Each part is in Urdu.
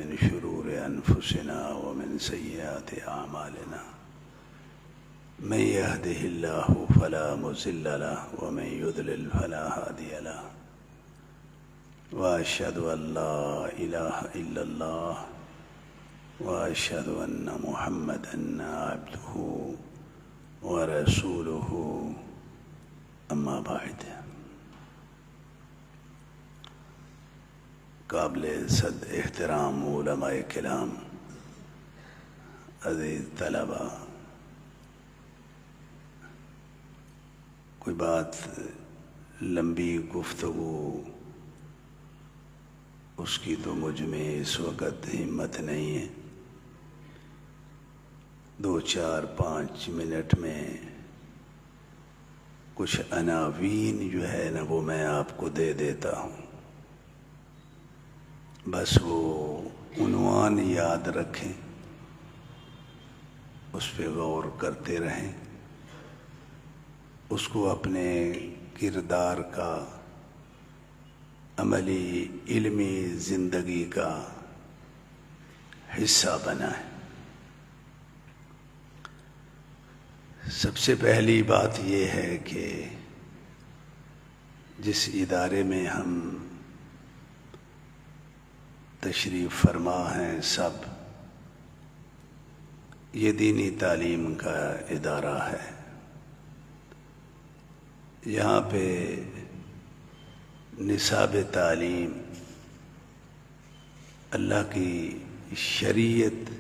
من شرور أنفسنا ومن سيئات أعمالنا من يهده الله فلا مضل له ومن يضلل فلا هادي له وأشهد أن لا إله إلا الله وأشهد أن محمدًا عبده ورسوله أما بعد. قابل صد احترام علماء کرام، عزیز طلباء، کوئی بات لمبی گفتگو اس کی تو مجھ میں اس وقت ہمت نہیں ہے. 2-4-5 منٹ میں کچھ عناوین جو ہے نا وہ میں آپ کو دے دیتا ہوں، بس وہ عنوان یاد رکھیں، اس پہ غور کرتے رہیں، اس کو اپنے کردار کا، عملی علمی زندگی کا حصہ بنائیں. سب سے پہلی بات یہ ہے کہ جس ادارے میں ہم تشریف فرما ہیں سب، یہ دینی تعلیم کا ادارہ ہے. یہاں پہ نصاب تعلیم اللہ کی شریعت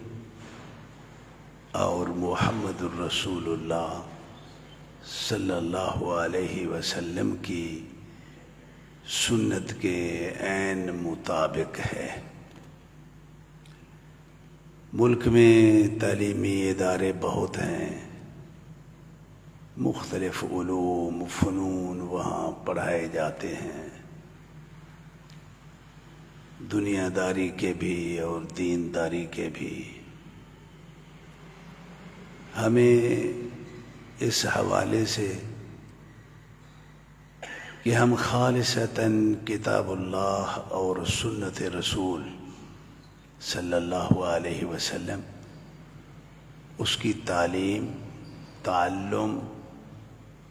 اور محمد الرسول اللہ صلی اللہ علیہ وسلم کی سنت کے عین مطابق ہے. ملک میں تعلیمی ادارے بہت ہیں، مختلف علوم فنون وہاں پڑھائے جاتے ہیں، دنیا داری کے بھی اور دین داری کے بھی. ہمیں اس حوالے سے کہ ہم خالصتاً کتاب اللہ اور سنت رسول صلی اللہ علیہ وسلم، اس کی تعلیم، تعلم،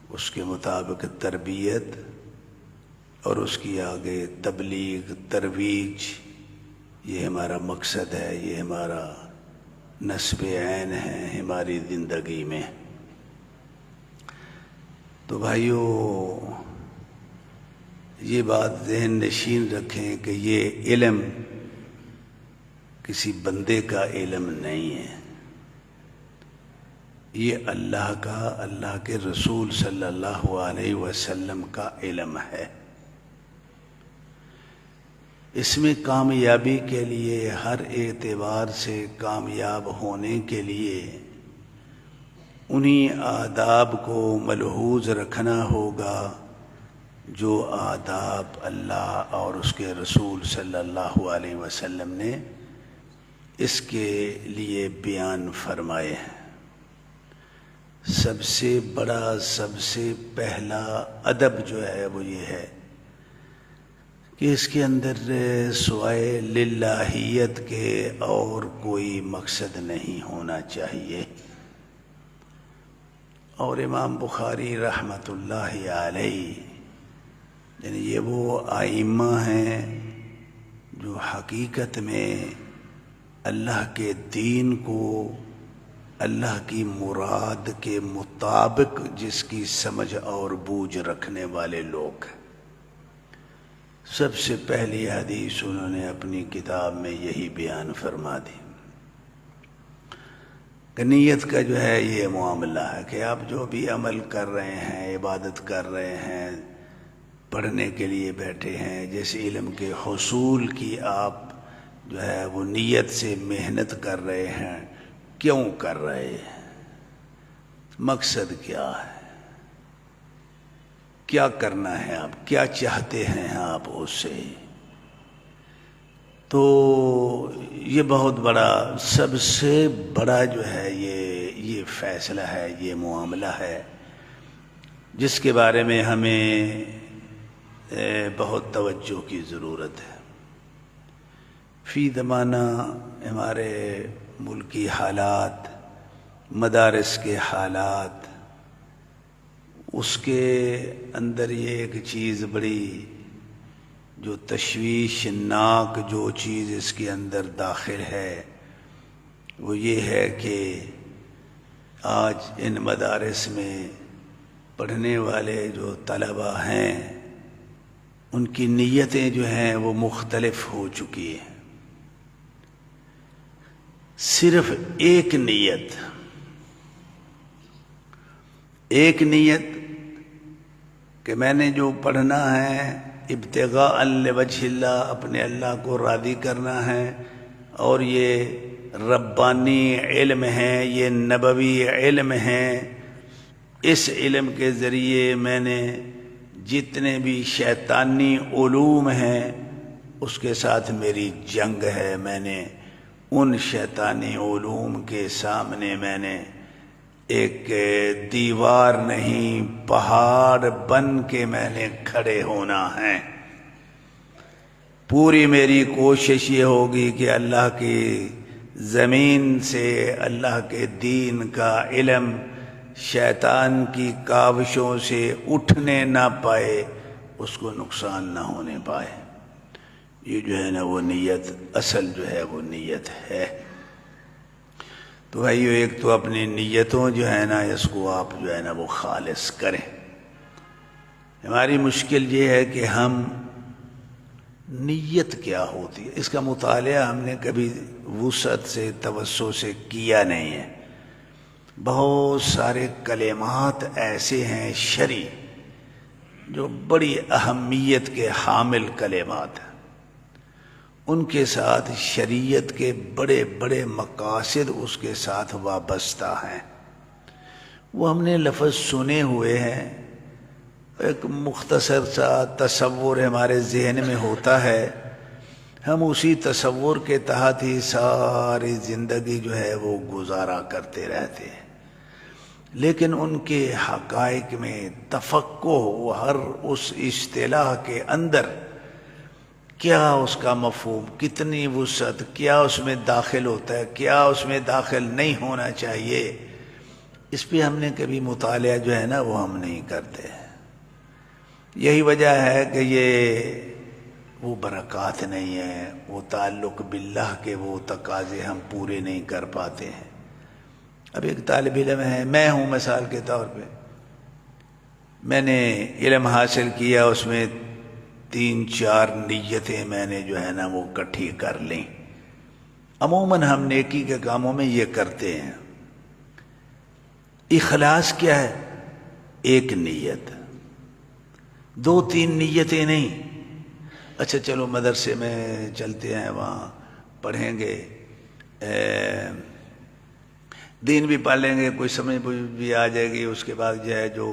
اس کے مطابق تربیت اور اس کی آگے تبلیغ، ترویج، یہ ہمارا مقصد ہے، یہ ہمارا نصب عین ہے ہماری زندگی میں. تو بھائیو، یہ بات ذہن نشین رکھیں کہ یہ علم کسی بندے کا علم نہیں ہے، یہ اللہ کا، اللہ کے رسول صلی اللہ علیہ وسلم کا علم ہے. اس میں کامیابی کے لیے، ہر اعتبار سے کامیاب ہونے کے لیے انہی آداب کو ملحوظ رکھنا ہوگا جو آداب اللہ اور اس کے رسول صلی اللہ علیہ وسلم نے اس کے لیے بیان فرمائے ہیں. سب سے بڑا، سب سے پہلا ادب جو ہے وہ یہ ہے کہ اس کے اندر سوائے للہیت کے اور کوئی مقصد نہیں ہونا چاہیے. اور امام بخاری رحمۃ اللہ علیہ، یعنی یہ وہ ائمہ ہیں جو حقیقت میں اللہ کے دین کو اللہ کی مراد کے مطابق جس کی سمجھ اور بوجھ رکھنے والے لوگ ہیں. سب سے پہلی حدیث انہوں نے اپنی کتاب میں یہی بیان فرما دی کہ نیت کا جو ہے یہ معاملہ ہے کہ آپ جو بھی عمل کر رہے ہیں، عبادت کر رہے ہیں، پڑھنے کے لیے بیٹھے ہیں، جیسے علم کے حصول کی آپ جو ہے وہ نیت سے محنت کر رہے ہیں، کیوں کر رہے ہیں، مقصد کیا ہے، کیا کرنا ہے، آپ کیا چاہتے ہیں آپ اس سے. تو یہ بہت بڑا، سب سے بڑا جو ہے یہ فیصلہ ہے، یہ معاملہ ہے جس کے بارے میں ہمیں بہت توجہ کی ضرورت ہے. فی زمانہ ہمارے ملکی حالات، مدارس کے حالات، اس کے اندر یہ ایک چیز بڑی جو تشویشناک جو چیز اس کے اندر داخل ہے وہ یہ ہے کہ آج ان مدارس میں پڑھنے والے جو طلباء ہیں ان کی نیتیں جو ہیں وہ مختلف ہو چکی ہیں۔ صرف ایک نیت کہ میں نے جو پڑھنا ہے ابتغاء لوجہ اللہ، اپنے اللہ کو راضی کرنا ہے، اور یہ ربانی علم ہے، یہ نبوی علم ہے، اس علم کے ذریعے میں نے جتنے بھی شیطانی علوم ہیں اس کے ساتھ میری جنگ ہے، میں نے ان شیطانی علوم کے سامنے میں نے ایک دیوار نہیں پہاڑ بن کے میں نے کھڑے ہونا ہے۔ پوری میری کوشش یہ ہوگی کہ اللہ کی زمین سے اللہ کے دین کا علم شیطان کی کاوشوں سے اٹھنے نہ پائے، اس کو نقصان نہ ہونے پائے۔ یہ جو ہے نا وہ نیت، اصل جو ہے وہ نیت ہے۔ تو بھائیو، ایک تو اپنی نیتوں جو ہے نا اس کو آپ جو ہے نا وہ خالص کریں۔ ہماری مشکل یہ ہے کہ ہم نیت کیا ہوتی ہے اس کا مطالعہ ہم نے کبھی وسعت سے توسع سے کیا نہیں ہے۔ بہت سارے کلمات ایسے ہیں شرعی جو بڑی اہمیت کے حامل کلمات ہیں، ان کے ساتھ شریعت کے بڑے بڑے مقاصد اس کے ساتھ وابستہ ہیں۔ وہ ہم نے لفظ سنے ہوئے ہیں، ایک مختصر سا تصور ہمارے ذہن میں ہوتا ہے، ہم اسی تصور کے تحت ہی ساری زندگی جو ہے وہ گزارا کرتے رہتے ہیں، لیکن ان کے حقائق میں تفقہ، ہر اس اصطلاح کے اندر کیا اس کا مفہوم، کتنی وسعت، کیا اس میں داخل ہوتا ہے، کیا اس میں داخل نہیں ہونا چاہیے، اس پہ ہم نے کبھی مطالعہ جو ہے نا وہ ہم نہیں کرتے۔ یہی وجہ ہے کہ یہ وہ برکات نہیں ہے، وہ تعلق باللہ کے وہ تقاضے ہم پورے نہیں کر پاتے ہیں۔ اب ایک طالب علم ہے، میں ہوں مثال کے طور پہ، میں نے علم حاصل کیا، اس میں 3-4 نیتیں میں نے جو ہے نا وہ اکٹھی کر لیں۔ عموماً ہم نیکی کے کاموں میں یہ کرتے ہیں۔ اخلاص کیا ہے؟ ایک نیت، 2-3 نیتیں نہیں۔ اچھا چلو مدرسے میں چلتے ہیں، وہاں پڑھیں گے، دین بھی پڑھ لیں گے، کوئی سمجھ بھی آ جائے گی، اس کے بعد جو ہے جو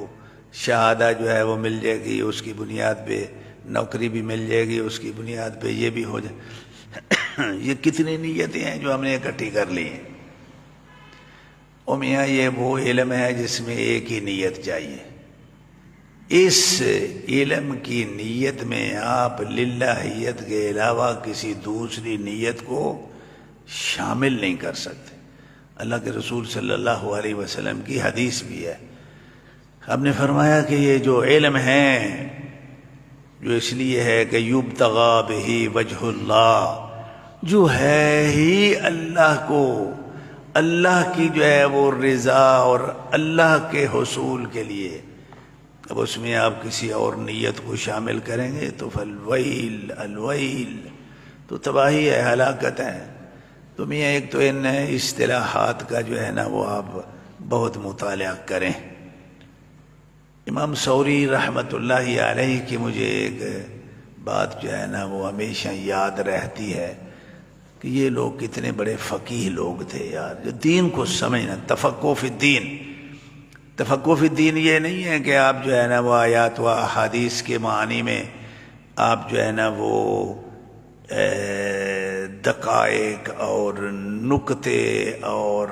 شہادہ جو ہے وہ مل جائے گی، اس کی بنیاد پہ نوکری بھی مل جائے گی، اس کی بنیاد پہ یہ بھی ہو جائے۔ یہ کتنی نیتیں ہیں جو ہم نے اکٹھی کر لی ہیں۔ اور میاں یہ وہ علم ہے جس میں ایک ہی نیت چاہیے۔ اس علم کی نیت میں آپ للہیت کے علاوہ کسی دوسری نیت کو شامل نہیں کر سکتے۔ اللہ کے رسول صلی اللہ علیہ وسلم کی حدیث بھی ہے، آپ نے فرمایا کہ یہ جو علم ہے جو اس لیے ہے کہ یبتغی بہ وجہ اللہ، جو ہے ہی اللہ کو، اللہ کی جو ہے وہ رضا اور اللہ کے حصول کے لیے، اب اس میں آپ کسی اور نیت کو شامل کریں گے تو فالویل الویل، تو تباہی ہے، ہلاکت ہے۔ تو میاں ایک تو ان اصطلاحات کا جو ہے نا وہ آپ بہت مطالعہ کریں۔ امام ثوری رحمۃ اللہ علیہ کی مجھے ایک بات جو ہے نا وہ ہمیشہ یاد رہتی ہے کہ یہ لوگ کتنے بڑے فقیہ لوگ تھے یار، جو دین کو سمجھنا، تفقہ فی الدین۔ تفقہ فی الدین یہ نہیں ہے کہ آپ جو ہے نا وہ آیات و احادیث کے معنی میں آپ جو ہے نا وہ دقائق اور نکتے اور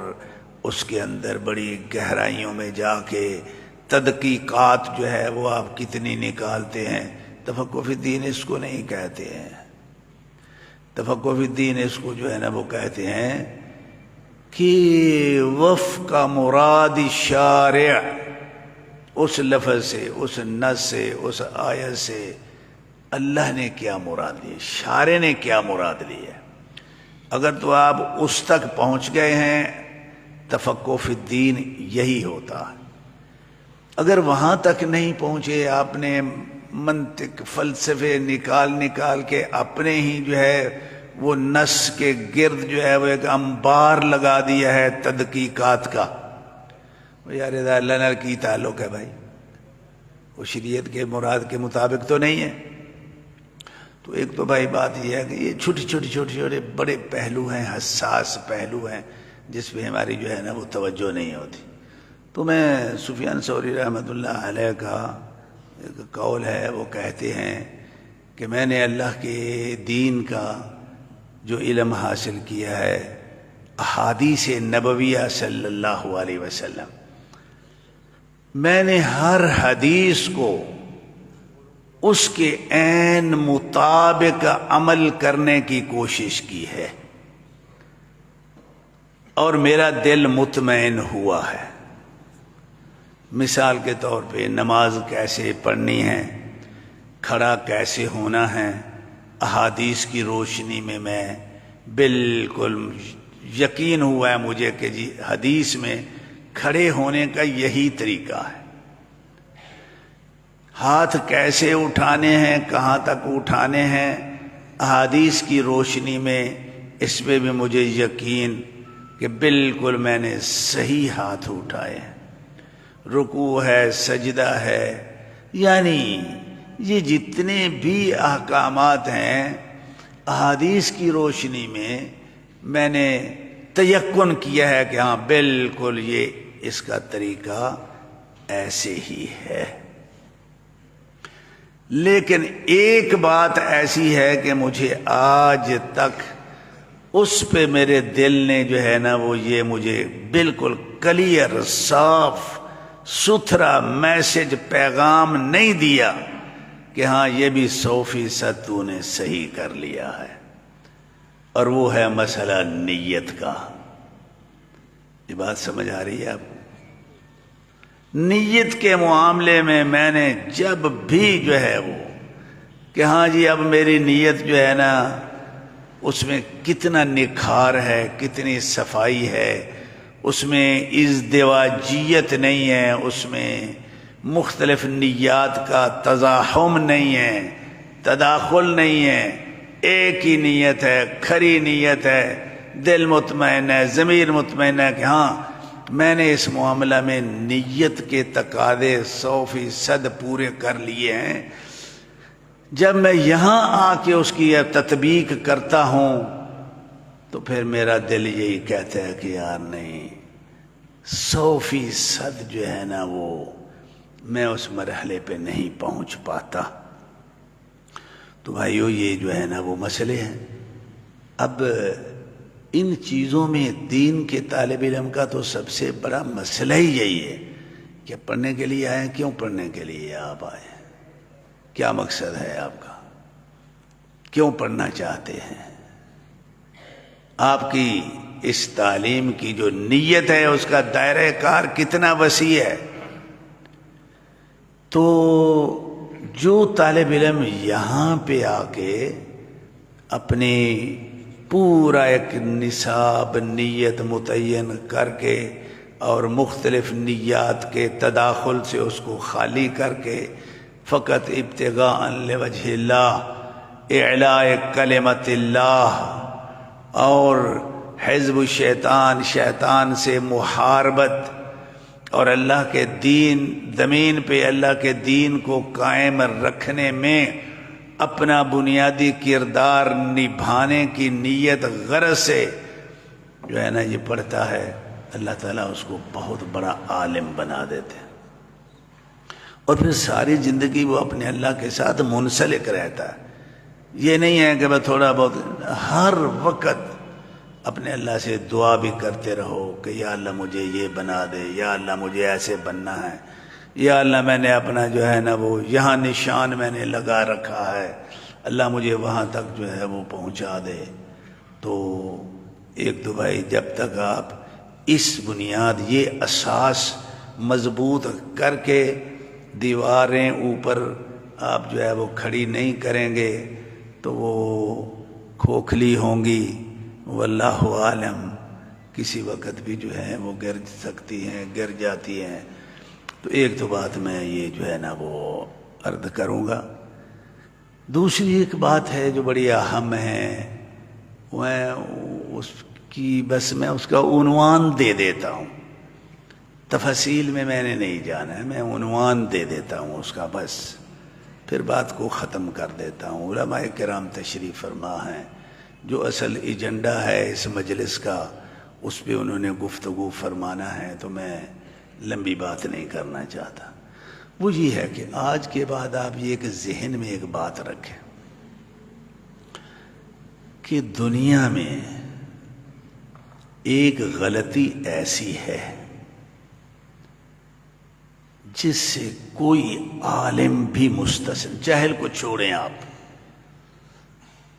اس کے اندر بڑی گہرائیوں میں جا کے تدقیقات جو ہے وہ آپ کتنی نکالتے ہیں۔ تفقہ فی الدین اس کو نہیں کہتے ہیں۔ تفقہ فی الدین اس کو جو ہے نا وہ کہتے ہیں کہ وفق مراد شارع، اس لفظ سے، اس نص سے، اس آیت سے اللہ نے کیا مراد لی، شارع نے کیا مراد لی ہے۔ اگر تو آپ اس تک پہنچ گئے ہیں تفقہ فی الدین یہی ہوتا ہے۔ اگر وہاں تک نہیں پہنچے، آپ نے منطق فلسفے نکال کے اپنے ہی جو ہے وہ نص کے گرد جو ہے وہ ایک انبار لگا دیا ہے تدقیقات کا، یار اللہ نال کی تعلق ہے بھائی، وہ شریعت کے مراد کے مطابق تو نہیں ہے۔ تو ایک تو بھائی بات یہ ہے کہ یہ چھوٹے بڑے پہلو ہیں، حساس پہلو ہیں، جس پہ ہماری جو ہے نا وہ توجہ نہیں ہوتی۔ تو میں سفیان ثوری رحمۃ اللہ علیہ کا ایک قول ہے، وہ کہتے ہیں کہ میں نے اللہ کے دین کا جو علم حاصل کیا ہے احادیث نبویہ صلی اللہ علیہ وسلم، میں نے ہر حدیث کو اس کے عین مطابق عمل کرنے کی کوشش کی ہے، اور میرا دل مطمئن ہوا ہے۔ مثال کے طور پہ نماز کیسے پڑھنی ہے، کھڑا کیسے ہونا ہے، احادیث کی روشنی میں بالکل یقین ہوا ہے مجھے کہ جی حدیث میں کھڑے ہونے کا یہی طریقہ ہے۔ ہاتھ کیسے اٹھانے ہیں، کہاں تک اٹھانے ہیں، احادیث کی روشنی میں اس پہ بھی مجھے یقین کہ بالکل میں نے صحیح ہاتھ اٹھائے ہیں۔ رکوع ہے، سجدہ ہے، یعنی یہ جتنے بھی احکامات ہیں احادیث کی روشنی میں نے تیقن کیا ہے کہ ہاں بالکل یہ اس کا طریقہ ایسے ہی ہے۔ لیکن ایک بات ایسی ہے کہ مجھے آج تک اس پہ میرے دل نے جو ہے نا وہ یہ مجھے بالکل کلیئر صاف ستھرا میسج پیغام نہیں دیا کہ ہاں یہ بھی 100% تو نے صحیح کر لیا ہے، اور وہ ہے مسئلہ نیت کا۔ یہ بات سمجھ آ رہی ہے آپ کو؟ نیت کے معاملے میں نے جب بھی جو ہے وہ کہ ہاں جی اب میری نیت جو ہے نا اس میں کتنا نکھار ہے، کتنی صفائی ہے، اس میں ازدواجیت نہیں ہے، اس میں مختلف نیات کا تزاحم نہیں ہے، تداخل نہیں ہے، ایک ہی نیت ہے، کھری نیت ہے، دل مطمئن ہے، ضمیر مطمئن ہے کہ ہاں میں نے اس معاملہ میں نیت کے تقاضے 100% پورے کر لیے ہیں۔ جب میں یہاں آ کے اس کی تطبیق کرتا ہوں تو پھر میرا دل یہی کہتا ہے کہ یار نہیں، 100% جو ہے نا وہ میں اس مرحلے پہ نہیں پہنچ پاتا۔ تو بھائیو یہ جو ہے نا وہ مسئلے ہیں۔ اب ان چیزوں میں دین کے طالب علم کا تو سب سے بڑا مسئلہ ہی یہی ہے کہ پڑھنے کے لیے آئے، کیوں پڑھنے کے لیے آپ آئے، کیا مقصد ہے آپ کا، کیوں پڑھنا چاہتے ہیں، آپ کی اس تعلیم کی جو نیت ہے اس کا دائرہ کار کتنا وسیع ہے۔ تو جو طالب علم یہاں پہ آ کے اپنی پورا ایک نصاب نیت متعین کر کے اور مختلف نیات کے تداخل سے اس کو خالی کر کے فقط ابتغاء لوجہ اللہ، اعلاء کلمت اللہ اور حزب الشیطان، شیطان سے محاربت اور اللہ کے دین، زمین پہ اللہ کے دین کو قائم رکھنے میں اپنا بنیادی کردار نبھانے کی نیت غرض سے جو ہے نا یہ پڑھتا ہے، اللہ تعالیٰ اس کو بہت بڑا عالم بنا دیتے ہیں، اور پھر ساری زندگی وہ اپنے اللہ کے ساتھ منسلک رہتا ہے۔ یہ نہیں ہے کہ بس تھوڑا بہت، ہر وقت اپنے اللہ سے دعا بھی کرتے رہو کہ یا اللہ مجھے یہ بنا دے، یا اللہ مجھے ایسے بننا ہے، یا اللہ میں نے اپنا جو ہے نا وہ یہاں نشان میں نے لگا رکھا ہے، اللہ مجھے وہاں تک جو ہے وہ پہنچا دے۔ تو ایک دو بھائی، جب تک آپ اس بنیاد، یہ اساس مضبوط کر کے دیواریں اوپر آپ جو ہے وہ کھڑی نہیں کریں گے تو وہ کھوکھلی ہوں گی، واللہ عالم، کسی وقت بھی جو ہے وہ گر سکتی ہیں، گر جاتی ہیں۔ تو ایک تو بات میں یہ جو ہے نا وہ عرض کروں گا۔ دوسری ایک بات ہے جو بڑی اہم ہے، میں اس کی بس میں اس کا عنوان دے دیتا ہوں، تفصیل میں نے نہیں جانا ہے، میں عنوان دے دیتا ہوں اس کا، بس پھر بات کو ختم کر دیتا ہوں۔ علماء کرام تشریف فرما ہیں، جو اصل ایجنڈا ہے اس مجلس کا اس پہ انہوں نے گفتگو فرمانا ہے، تو میں لمبی بات نہیں کرنا چاہتا۔ وہ یہ ہے کہ آج کے بعد آپ یہ ایک ذہن میں ایک بات رکھیں کہ دنیا میں ایک غلطی ایسی ہے جس سے کوئی عالم بھی مستثن، جاہل کو چھوڑیں آپ،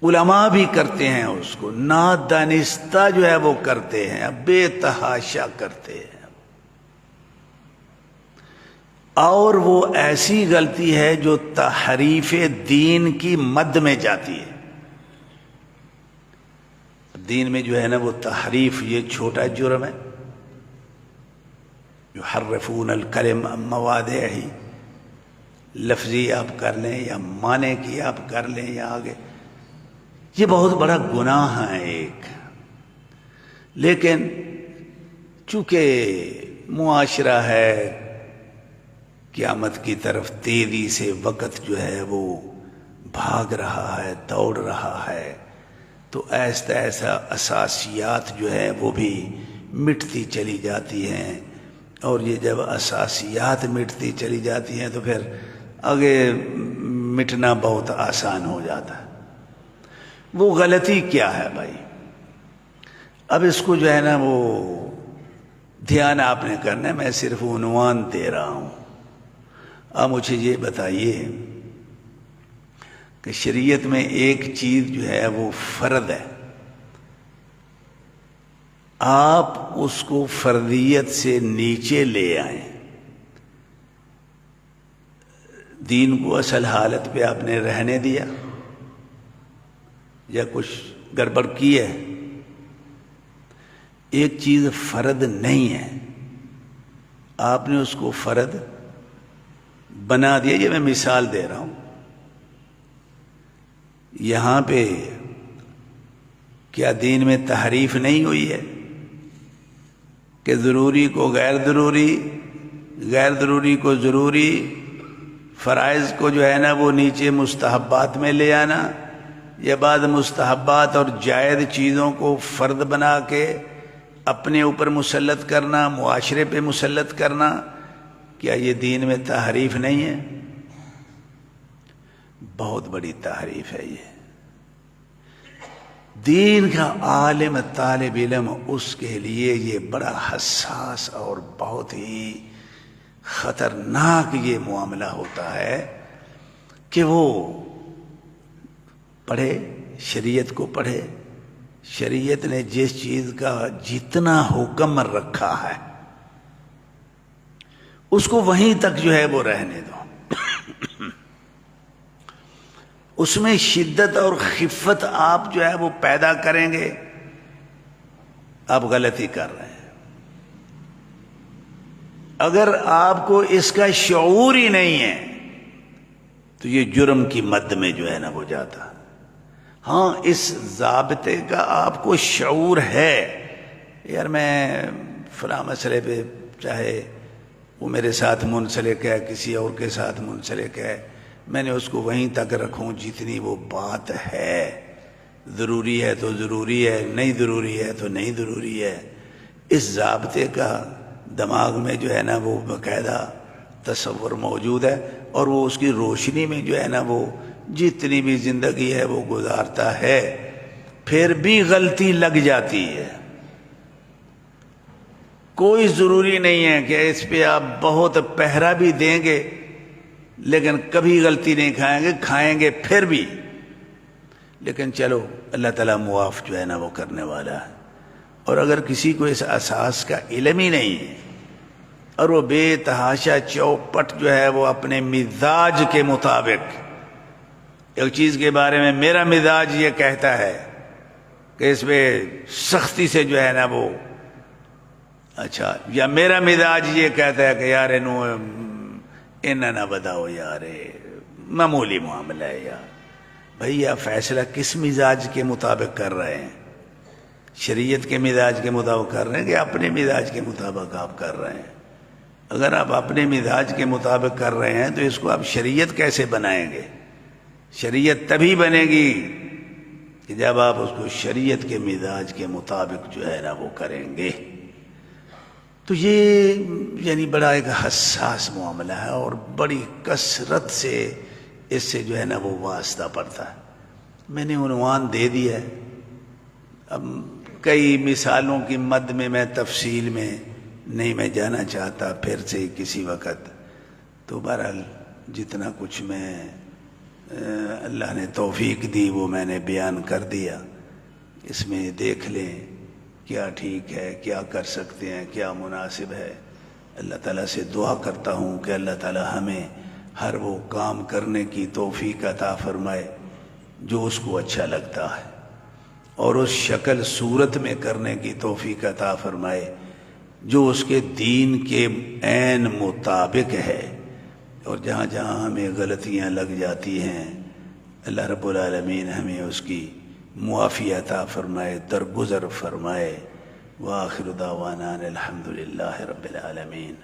علماء بھی کرتے ہیں اس کو، نادانستہ جو ہے وہ کرتے ہیں، بے تحاشا کرتے ہیں، اور وہ ایسی غلطی ہے جو تحریف دین کی مد میں جاتی ہے۔ دین میں جو ہے نا وہ تحریف، یہ چھوٹا جرم ہے، یحرفون الکلم عن مواضعہ، لفظی آپ کر لیں یا معنی کی آپ کر لیں یا آگے، یہ بہت بڑا گناہ ہے ایک۔ لیکن چونکہ معاشرہ ہے، قیامت کی طرف تیزی سے وقت جو ہے وہ بھاگ رہا ہے، دوڑ رہا ہے، تو ایسا ایسا اساسیات جو ہے وہ بھی مٹتی چلی جاتی ہیں، اور یہ جب اساسیات مٹتی چلی جاتی ہیں تو پھر آگے مٹنا بہت آسان ہو جاتا ہے۔ وہ غلطی کیا ہے بھائی؟ اب اس کو جو ہے نا وہ دھیان آپ نے کرنا ہے، میں صرف عنوان دے رہا ہوں۔ اب مجھے یہ بتائیے کہ شریعت میں ایک چیز جو ہے وہ فرض ہے، آپ اس کو فرضیت سے نیچے لے آئیں، دین کو اصل حالت پہ آپ نے رہنے دیا یا کچھ گڑبڑ کی ہے؟ ایک چیز فرض نہیں ہے، آپ نے اس کو فرض بنا دیا۔ یہ میں مثال دے رہا ہوں، یہاں پہ کیا دین میں تحریف نہیں ہوئی ہے کہ ضروری کو غیر ضروری، غیر ضروری کو ضروری، فرائض کو جو ہے نا وہ نیچے مستحبات میں لے آنا، یا بعد مستحبات اور جائز چیزوں کو فرض بنا کے اپنے اوپر مسلط کرنا، معاشرے پہ مسلط کرنا، کیا یہ دین میں تحریف نہیں ہے؟ بہت بڑی تحریف ہے یہ۔ دین کا عالم، طالب علم، اس کے لیے یہ بڑا حساس اور بہت ہی خطرناک یہ معاملہ ہوتا ہے کہ وہ پڑھے، شریعت کو پڑھے، شریعت نے جس چیز کا جتنا حکم رکھا ہے اس کو وہیں تک جو ہے وہ رہنے دو، اس میں شدت اور خفت آپ جو ہے وہ پیدا کریں گے، آپ غلطی کر رہے ہیں۔ اگر آپ کو اس کا شعور ہی نہیں ہے تو یہ جرم کی مد میں جو ہے نا وہ جاتا۔ ہاں، اس ضابطے کا آپ کو شعور ہے، یار میں فلاں مسئلے پہ، چاہے وہ میرے ساتھ منسلک ہے، کسی اور کے ساتھ منسلک ہے، میں نے اس کو وہیں تک رکھوں جتنی وہ بات ہے، ضروری ہے تو ضروری ہے، نہیں ضروری ہے تو نہیں ضروری ہے۔ اس ضابطے کا دماغ میں جو ہے نا وہ باقاعدہ تصور موجود ہے، اور وہ اس کی روشنی میں جو ہے نا وہ جتنی بھی زندگی ہے وہ گزارتا ہے، پھر بھی غلطی لگ جاتی ہے۔ کوئی ضروری نہیں ہے کہ اس پہ آپ بہت پہرا بھی دیں گے لیکن کبھی غلطی نہیں کھائیں گے، کھائیں گے پھر بھی لیکن چلو اللہ تعالیٰ معاف جو ہے نا وہ کرنے والا ہے۔ اور اگر کسی کو اس اساس کا علم ہی نہیں ہے اور وہ بے تحاشا چوپٹ جو ہے وہ اپنے مزاج کے مطابق ایک چیز کے بارے میں میرا مزاج یہ کہتا ہے کہ اس پہ سختی سے جو ہے نا وہ اچھا، یا میرا مزاج یہ کہتا ہے کہ یار انہیں نہ بتاؤ یار معمولی معاملہ ہے یار، بھئی آپ فیصلہ کس مزاج کے مطابق کر رہے ہیں؟ شریعت کے مزاج کے مطابق کر رہے ہیں کہ اپنے مزاج کے مطابق آپ کر رہے ہیں؟ اگر آپ اپنے مزاج کے مطابق کر رہے ہیں تو اس کو آپ شریعت کیسے بنائیں گے؟ شریعت تبھی بنے گی کہ جب آپ اس کو شریعت کے مزاج کے مطابق جو ہے نا وہ کریں گے۔ تو یہ یعنی بڑا ایک حساس معاملہ ہے اور بڑی کثرت سے اس سے جو ہے نا وہ واسطہ پڑتا ہے۔ میں نے عنوان دے دیا ہے، اب کئی مثالوں کی مد میں تفصیل میں نہیں میں جانا چاہتا، پھر سے کسی وقت تو بہرحال جتنا کچھ میں اللہ نے توفیق دی وہ میں نے بیان کر دیا۔ اس میں دیکھ لیں کیا ٹھیک ہے، کیا کر سکتے ہیں، کیا مناسب ہے۔ اللہ تعالیٰ سے دعا کرتا ہوں کہ اللہ تعالیٰ ہمیں ہر وہ کام کرنے کی توفیق عطا فرمائے جو اس کو اچھا لگتا ہے، اور اس شکل صورت میں کرنے کی توفیق عطا فرمائے جو اس کے دین کے عین مطابق ہے، اور جہاں جہاں ہمیں غلطیاں لگ جاتی ہیں اللہ رب العالمین ہمیں اس کی معافی عطا فرمائے، درگزر فرمائے۔ وآخر دعوانا الحمد للہ رب العالمین۔